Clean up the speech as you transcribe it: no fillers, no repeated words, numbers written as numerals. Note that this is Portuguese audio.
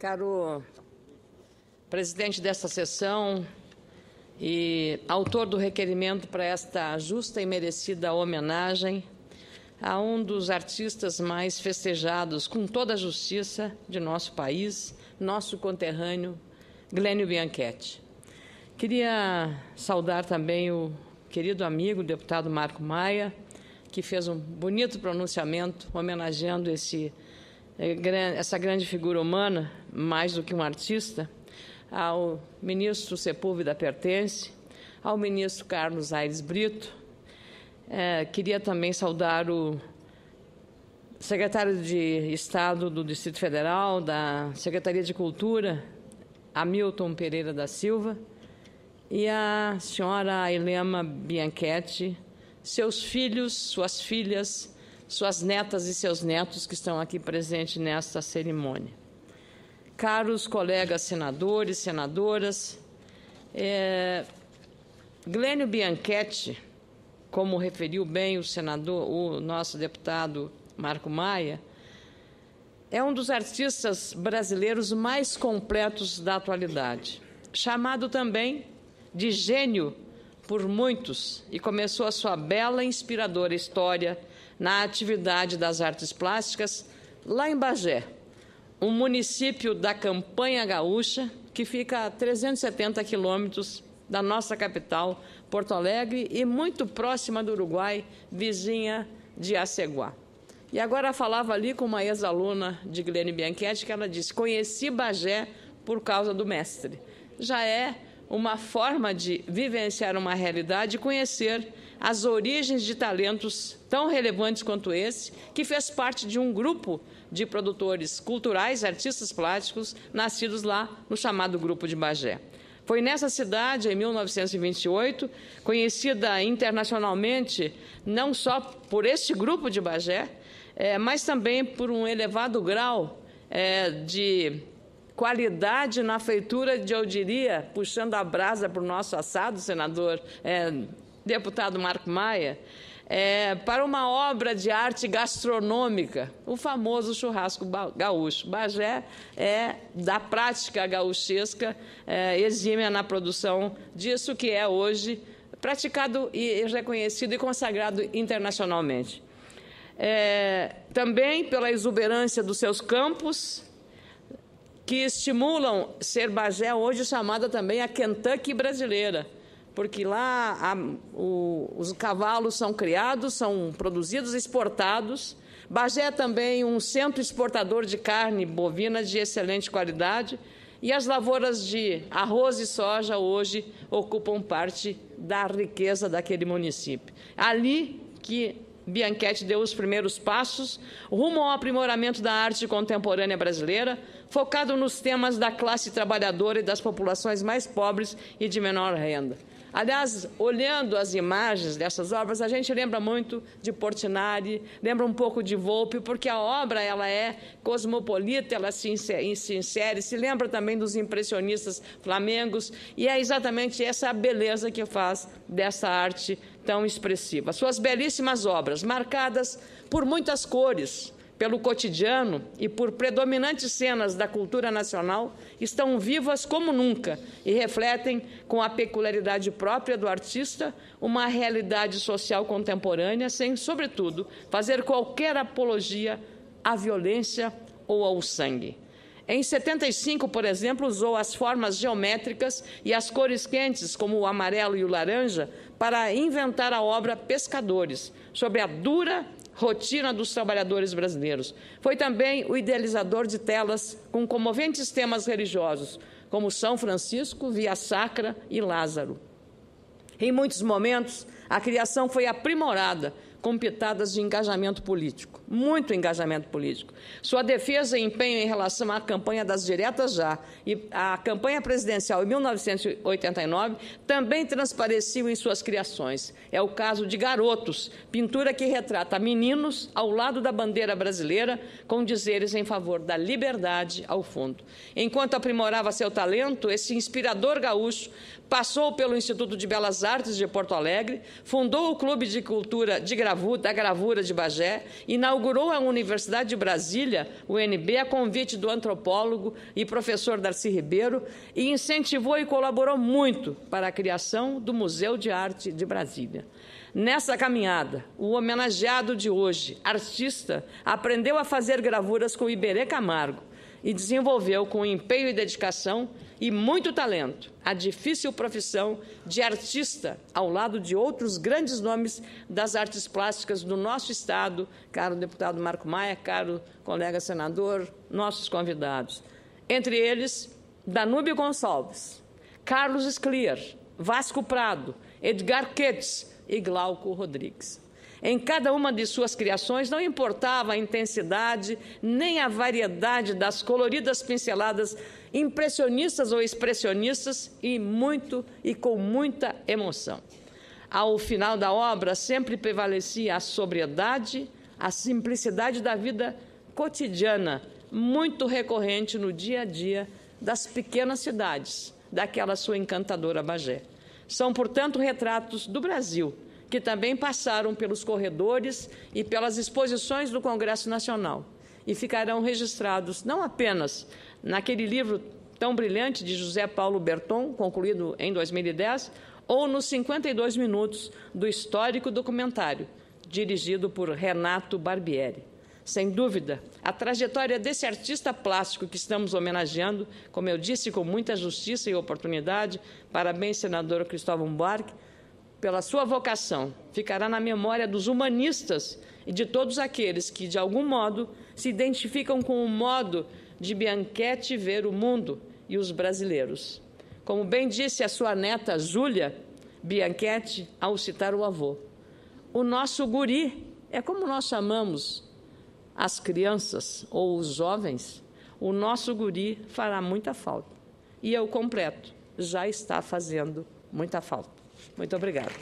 Caro presidente desta sessão e autor do requerimento para esta justa e merecida homenagem a um dos artistas mais festejados com toda a justiça de nosso país, nosso conterrâneo, Glênio Bianchetti. Queria saudar também o querido amigo, o deputado Marco Maia, que fez um bonito pronunciamento homenageando essa grande figura humana, mais do que um artista, ao ministro Sepúlveda Pertence, ao ministro Carlos Aires Brito. Queria também saudar o secretário de Estado do Distrito Federal, da Secretaria de Cultura, Hamilton Pereira da Silva, e a senhora Ailema Bianchetti, seus filhos, suas filhas, suas netas e seus netos que estão aqui presentes nesta cerimônia. Caros colegas senadores, senadoras, Glênio Bianchetti, como referiu bem o nosso deputado Marco Maia, é um dos artistas brasileiros mais completos da atualidade, chamado também de gênio por muitos, e começou a sua bela e inspiradora história na atividade das artes plásticas lá em Bagé, um município da campanha gaúcha que fica a 370 quilômetros da nossa capital, Porto Alegre, e muito próxima do Uruguai, vizinha de Aceguá. E agora falava ali com uma ex-aluna de Glênio Bianchetti, que ela disse: conheci Bagé por causa do mestre. Já é uma forma de vivenciar uma realidade e conhecer as origens de talentos tão relevantes quanto esse, que fez parte de um grupo de produtores culturais, artistas plásticos, nascidos lá no chamado Grupo de Bagé. Foi nessa cidade, em 1928, conhecida internacionalmente não só por este grupo de Bagé, mas também por um elevado grau de qualidade na feitura, eu diria, puxando a brasa para o nosso assado, senador, deputado Marco Maia, para uma obra de arte gastronômica, o famoso churrasco gaúcho. Bagé é da prática gauchesca, exímia na produção disso que é hoje praticado e reconhecido e consagrado internacionalmente. Também pela exuberância dos seus campos, que estimulam ser Bagé hoje chamada também a Kentucky brasileira, porque lá os cavalos são criados, são produzidos e exportados. Bagé é também um centro exportador de carne bovina de excelente qualidade, e as lavouras de arroz e soja hoje ocupam parte da riqueza daquele município. Ali que Bianchetti deu os primeiros passos rumo ao aprimoramento da arte contemporânea brasileira, focado nos temas da classe trabalhadora e das populações mais pobres e de menor renda. Aliás, olhando as imagens dessas obras, a gente lembra muito de Portinari, lembra um pouco de Volpi, porque a obra ela é cosmopolita, ela se insere, se lembra também dos impressionistas flamengos, e é exatamente essa a beleza que faz dessa arte tão expressiva. Suas belíssimas obras, marcadas por muitas cores, pelo cotidiano e por predominantes cenas da cultura nacional, estão vivas como nunca e refletem, com a peculiaridade própria do artista, uma realidade social contemporânea, sem, sobretudo, fazer qualquer apologia à violência ou ao sangue. Em 75, por exemplo, usou as formas geométricas e as cores quentes, como o amarelo e o laranja, para inventar a obra Pescadores, sobre a dura rotina dos trabalhadores brasileiros. Foi também o idealizador de telas com comoventes temas religiosos, como São Francisco, Via Sacra e Lázaro. Em muitos momentos, a criação foi aprimorada com pitadas de engajamento político, muito engajamento político. Sua defesa e empenho em relação à campanha das diretas já e à campanha presidencial em 1989 também transpareciam em suas criações. É o caso de Garotos, pintura que retrata meninos ao lado da bandeira brasileira com dizeres em favor da liberdade ao fundo. Enquanto aprimorava seu talento, esse inspirador gaúcho passou pelo Instituto de Belas Artes de Porto Alegre, fundou o Clube de Cultura de Gramado da gravura de Bagé, inaugurou a Universidade de Brasília, UNB, a convite do antropólogo e professor Darcy Ribeiro, e incentivou e colaborou muito para a criação do Museu de Arte de Brasília. Nessa caminhada, o homenageado de hoje, artista, aprendeu a fazer gravuras com Iberê Camargo e desenvolveu, com empenho e dedicação e muito talento, a difícil profissão de artista, ao lado de outros grandes nomes das artes plásticas do nosso Estado, caro deputado Marco Maia, caro colega senador, nossos convidados. Entre eles, Danúbio Gonçalves, Carlos Scliar, Vasco Prado, Edgar Ketz e Glauco Rodrigues. Em cada uma de suas criações não importava a intensidade nem a variedade das coloridas pinceladas impressionistas ou expressionistas e com muita emoção. Ao final da obra sempre prevalecia a sobriedade, a simplicidade da vida cotidiana, muito recorrente no dia a dia das pequenas cidades, daquela sua encantadora Bagé. São, portanto, retratos do Brasil, que também passaram pelos corredores e pelas exposições do Congresso Nacional e ficarão registrados não apenas naquele livro tão brilhante de José Paulo Berton, concluído em 2010, ou nos 52 minutos do histórico documentário, dirigido por Renato Barbieri. Sem dúvida, a trajetória desse artista plástico que estamos homenageando, como eu disse, com muita justiça e oportunidade, parabéns, senador Cristóvão Buarque, pela sua vocação, ficará na memória dos humanistas e de todos aqueles que, de algum modo, se identificam com o modo de Bianchetti ver o mundo e os brasileiros. Como bem disse a sua neta Júlia Bianchetti ao citar o avô, o nosso guri é como nós chamamos as crianças ou os jovens, o nosso guri fará muita falta. E eu completo, já está fazendo muita falta. Muito obrigada.